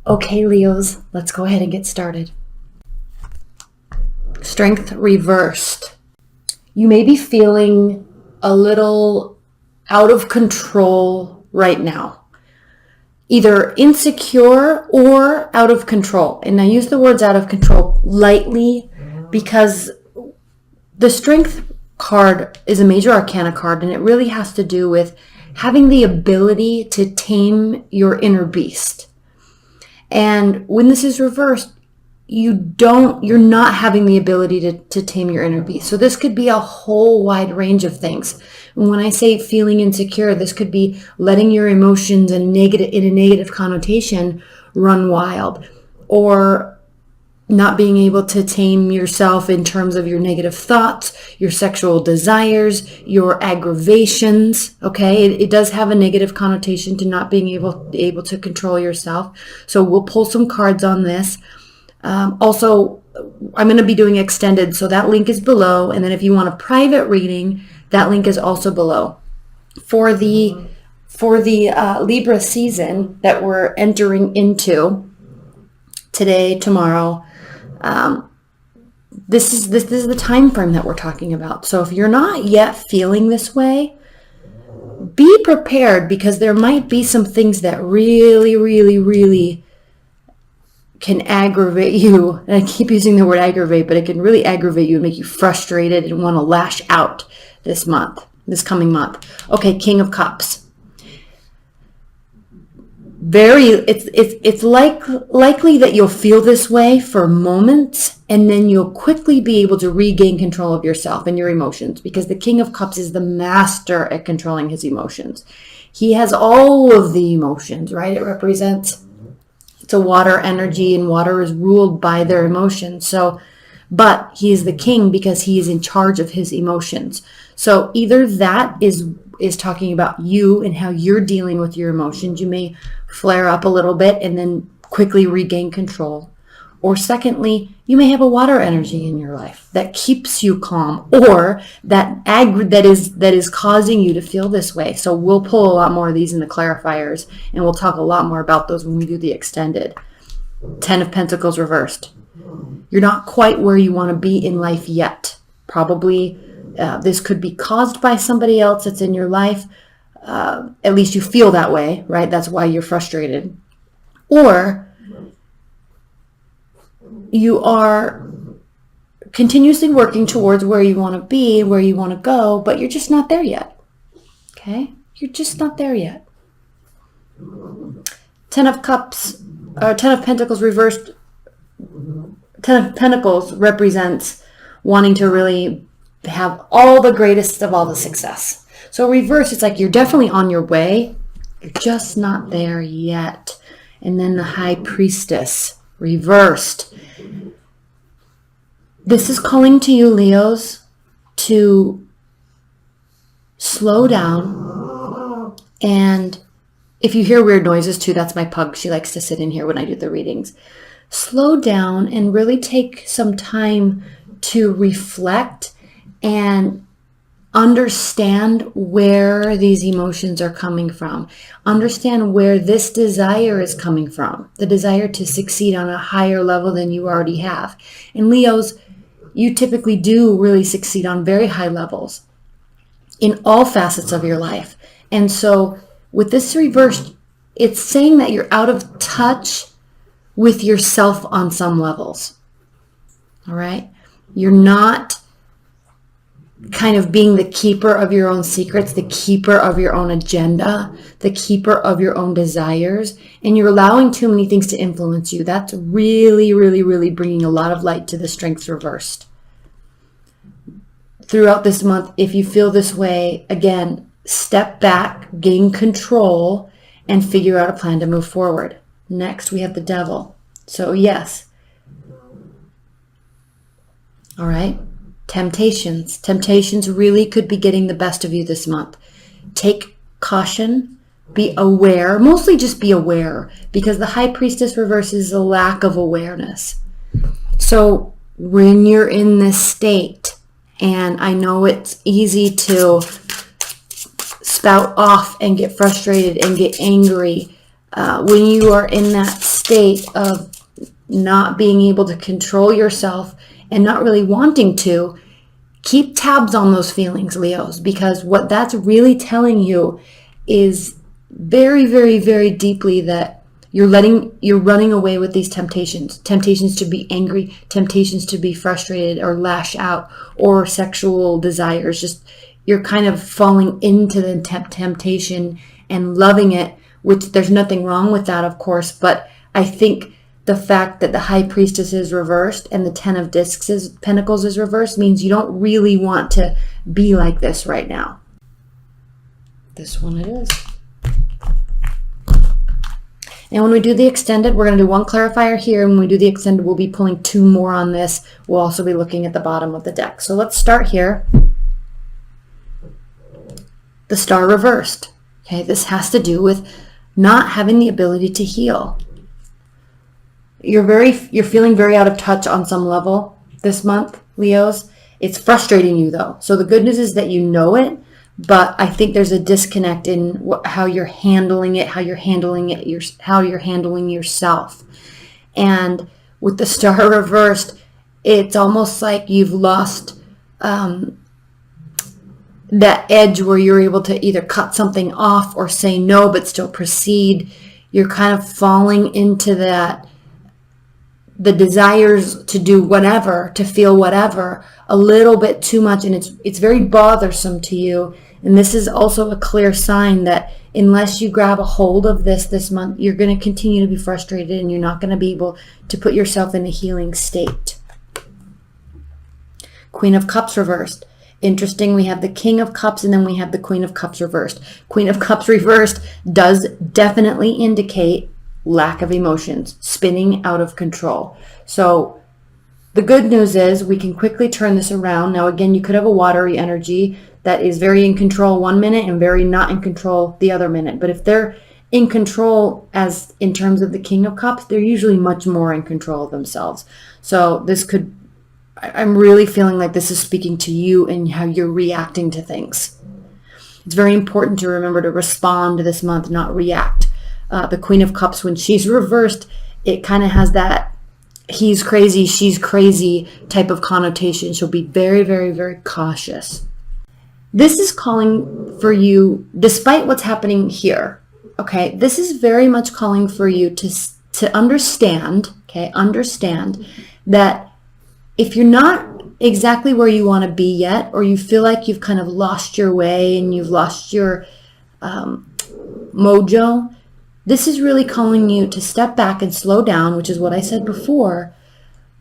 Okay, Leos, let's go ahead and get started. Strength reversed. You may be feeling a little out of control right now. Either insecure or out of control. And I use the words out of control lightly because the Strength card is a major arcana card, and it really has to do with having the ability to tame your inner beast. And when this is reversed, you're not having the ability to tame your inner beast. So this could be a whole wide range of things. And when I say feeling insecure, this could be letting your emotions in a negative connotation run wild, or not being able to tame yourself in terms of your negative thoughts, your sexual desires, your aggravations. Okay, it does have a negative connotation to not being able to control yourself. So we'll pull some cards on this. Also, I'm going to be doing extended, so that link is below. And then if you want a private reading, that link is also below. For the Libra season that we're entering into today, tomorrow, this is the time frame that we're talking about. So if you're not yet feeling this way, be prepared, because there might be some things that really, really, really can aggravate you. And I keep using the word aggravate, but it can really aggravate you and make you frustrated and want to lash out this coming month. Okay, King of Cups. It's likely that you'll feel this way for moments, and then you'll quickly be able to regain control of yourself and your emotions, because the King of Cups is the master at controlling his emotions. He has all of the emotions, right? It's a water energy, and water is ruled by their emotions. But he is the king because he is in charge of his emotions. So either that is talking about you and how you're dealing with your emotions. You may flare up a little bit and then quickly regain control. Or secondly, you may have a water energy in your life that keeps you calm, or that is causing you to feel this way. So we'll pull a lot more of these in the clarifiers, and we'll talk a lot more about those when we do the extended. 10 of Pentacles reversed. You're not quite where you want to be in life yet. Probably this could be caused by somebody else that's in your life. At least you feel that way, right? That's why you're frustrated. Or you are continuously working towards where you want to be, where you want to go, but you're just not there yet. Okay? You're just not there yet. 10 of Pentacles reversed. 10 of Pentacles represents wanting to really have all the greatest of all the success. So reverse, it's like you're definitely on your way. You're just not there yet. And then the High Priestess reversed. This is calling to you, Leos, to slow down. And if you hear weird noises too, that's my pug. She likes to sit in here when I do the readings. Slow down and really take some time to reflect and understand where these emotions are coming from. Understand where this desire is coming from. The desire to succeed on a higher level than you already have. And Leos, you typically do really succeed on very high levels in all facets of your life. And so with this reversed, it's saying that you're out of touch with yourself on some levels. All right? You're not kind of being the keeper of your own secrets, the keeper of your own agenda, the keeper of your own desires, and you're allowing too many things to influence you. That's really, really, really bringing a lot of light to the Strength reversed. Throughout this month, if you feel this way, again, step back, gain control, and figure out a plan to move forward. Next, we have the Devil. So yes. All right. Temptations. Temptations really could be getting the best of you this month. Take caution. Be aware. Mostly just be aware, because the High Priestess reverses a lack of awareness. So when you're in this state, and I know it's easy to spout off and get frustrated and get angry, when you are in that state of not being able to control yourself and not really wanting to, keep tabs on those feelings, Leos, because what that's really telling you is very, very, very deeply that you're running away with these temptations to be angry, temptations to be frustrated or lash out, or sexual desires. Just you're kind of falling into the temptation and loving it, which there's nothing wrong with that, of course. But I think the fact that the High Priestess is reversed and the Ten of Pentacles is reversed means you don't really want to be like this right now. This one it is. And when we do the extended, we're going to do one clarifier here. And when we do the extended, we'll be pulling 2 more on this. We'll also be looking at the bottom of the deck. So let's start here. The Star reversed. Okay, this has to do with not having the ability to heal. You're feeling very out of touch on some level this month, Leos. It's frustrating you though. So the good news is that you know it, but I think there's a disconnect in how you're handling it, how you're handling yourself. And with the Star reversed, it's almost like you've lost that edge where you're able to either cut something off or say no, but still proceed. You're kind of falling into the desires to do whatever, to feel whatever, a little bit too much, and it's very bothersome to you. And this is also a clear sign that unless you grab a hold of this month, you're going to continue to be frustrated and you're not going to be able to put yourself in a healing state. Queen of Cups reversed. Interesting, we have the King of Cups and then we have the Queen of Cups reversed. Queen of Cups reversed does definitely indicate lack of emotions, spinning out of control. So the good news is we can quickly turn this around. Now, again, you could have a watery energy that is very in control one minute and very not in control the other minute. But if they're in control as in terms of the King of Cups, they're usually much more in control of themselves. So this could, I'm really feeling like this is speaking to you and how you're reacting to things. It's very important to remember to respond this month, not react. The Queen of Cups, when she's reversed, it kind of has that he's crazy, she's crazy type of connotation. She'll be very, very, very cautious. This is calling for you, despite what's happening here, okay? This is very much calling for you to understand, okay? Understand that if you're not exactly where you want to be yet, or you feel like you've kind of lost your way and you've lost your mojo, this is really calling you to step back and slow down, which is what I said before,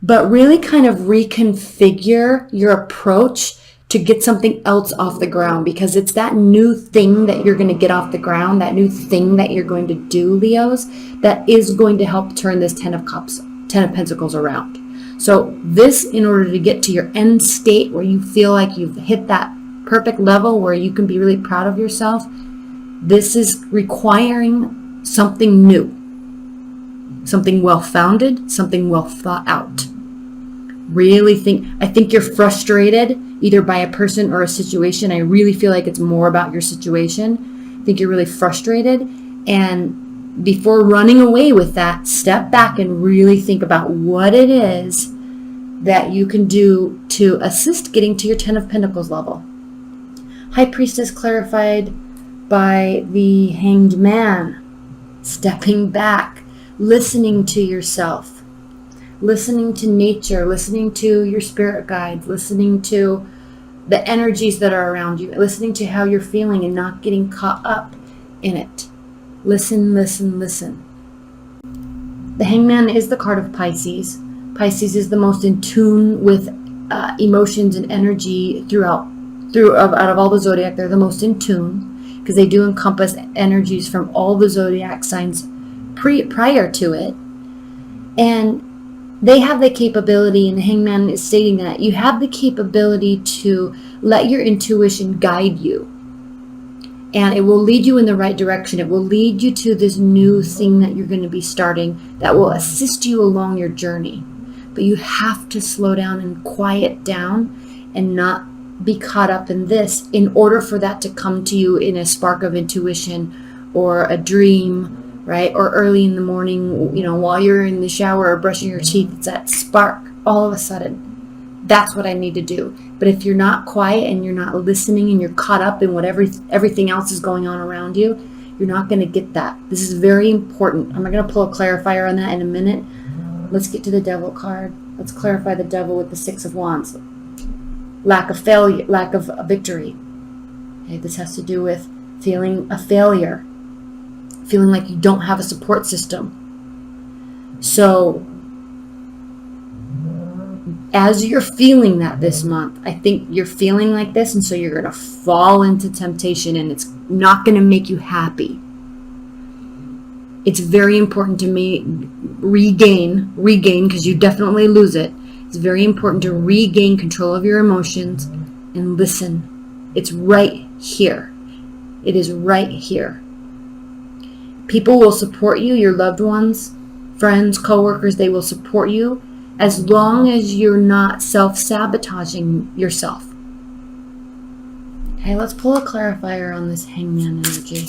but really kind of reconfigure your approach to get something else off the ground, because it's that new thing that you're going to get off the ground, that new thing that you're going to do, Leos, that is going to help turn this Ten of Pentacles around. So this, in order to get to your end state where you feel like you've hit that perfect level where you can be really proud of yourself, this is requiring something new, something well-founded, something well thought out. Really I think you're frustrated either by a person or a situation. I really feel like it's more about your situation. I think you're really frustrated, and before running away with that, step back and really think about what it is that you can do to assist getting to your Ten of Pentacles level. High Priestess clarified by the Hanged Man. Stepping back, listening to yourself, listening to nature, listening to your spirit guides, listening to the energies that are around you, listening to how you're feeling and not getting caught up in it. Listen, listen, listen. The Hangman is the card of Pisces. Pisces is the most in tune with emotions and energy out of all the zodiac. They're the most in tune, because they do encompass energies from all the zodiac signs prior to it. And they have the capability, and the Hangman is stating that you have the capability to let your intuition guide you. And it will lead you in the right direction. It will lead you to this new thing that you're going to be starting that will assist you along your journey. But you have to slow down and quiet down and not be caught up in this in order for that to come to you in a spark of intuition or a dream right? Or early in the morning, while you're in the shower or brushing your teeth, it's that spark all of a sudden. That's what I need to do. But if you're not quiet and you're not listening and you're caught up in what everything else is going on around you, you're not going to get that. This is very important. I'm going to pull a clarifier on that in a minute. Let's get to the devil card. Let's clarify the devil with the Six of Wands. Lack of failure, lack of victory. Okay, this has to do with feeling a failure, feeling like you don't have a support system. So as you're feeling that this month, I think you're feeling like this, and so you're going to fall into temptation, and it's not going to make you happy. It's very important to me regain, because you definitely lose it. It's very important to regain control of your emotions and listen. It's right here. It is right here. People will support you, your loved ones, friends, coworkers, they will support you as long as you're not self-sabotaging yourself. Okay, let's pull a clarifier on this Hangman energy.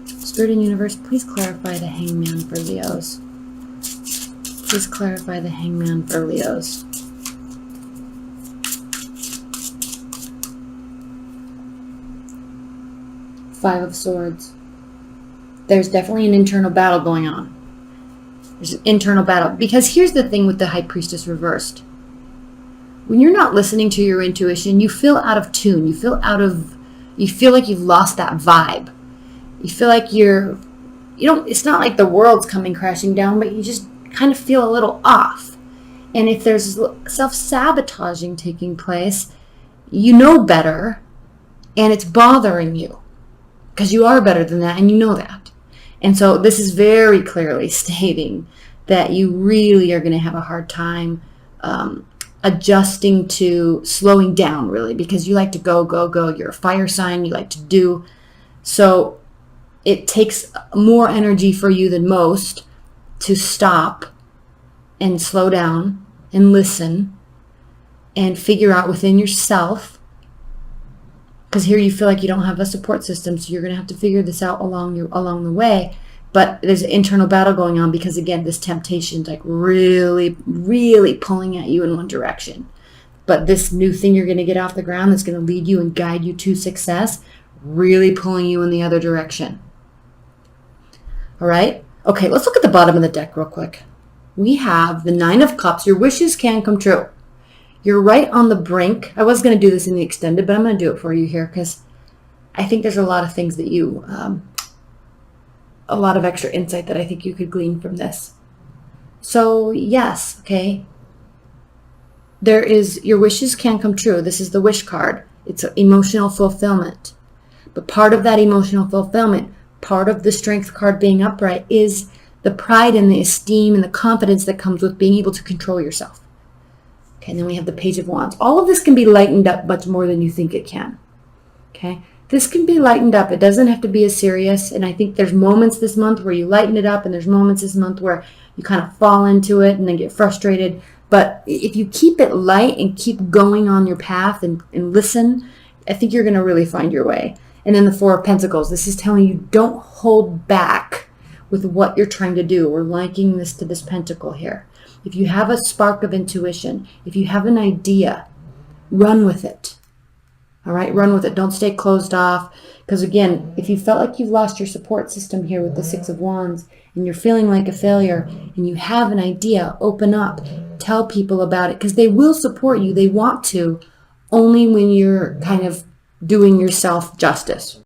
Spirit and Universe, please clarify the Hangman for Leos. Please clarify the Hangman for Leos. Five of Swords. There's definitely an internal battle going on. There's an internal battle. Because here's the thing with the High Priestess reversed. When you're not listening to your intuition, you feel out of tune. You feel like you've lost that vibe. You feel like it's not like the world's coming crashing down, but you just kind of feel a little off. And if there's self-sabotaging taking place, you know better, and it's bothering you. Because you are better than that, and you know that. And so this is very clearly stating that you really are going to have a hard time adjusting to slowing down, really, because you like to go, go, go. You're a fire sign. You like to do. So it takes more energy for you than most to stop and slow down and listen and figure out within yourself. Because here you feel like you don't have a support system, so you're going to have to figure this out along the way. But there's an internal battle going on because, again, this temptation's like really, really pulling at you in one direction. But this new thing you're going to get off the ground that's going to lead you and guide you to success, really pulling you in the other direction. All right? Okay, let's look at the bottom of the deck real quick. We have the Nine of Cups. Your wishes can come true. You're right on the brink. I was going to do this in the extended, but I'm going to do it for you here because I think there's a lot of things that a lot of extra insight that I think you could glean from this. So yes, okay. Your wishes can come true. This is the wish card. It's emotional fulfillment. But part of that emotional fulfillment, part of the strength card being upright is the pride and the esteem and the confidence that comes with being able to control yourself. Okay, and then we have the Page of Wands. All of this can be lightened up much more than you think it can. Okay, this can be lightened up. It doesn't have to be as serious. And I think there's moments this month where you lighten it up, and there's moments this month where you kind of fall into it and then get frustrated. But if you keep it light and keep going on your path and listen, I think you're going to really find your way. And then the Four of Pentacles. This is telling you don't hold back with what you're trying to do. We're liking this to this pentacle here. If you have a spark of intuition, if you have an idea, run with it. All right, run with it. Don't stay closed off. Because again, if you felt like you've lost your support system here with the Six of Wands and you're feeling like a failure and you have an idea, open up. Tell people about it because they will support you. They want to, only when you're kind of doing yourself justice.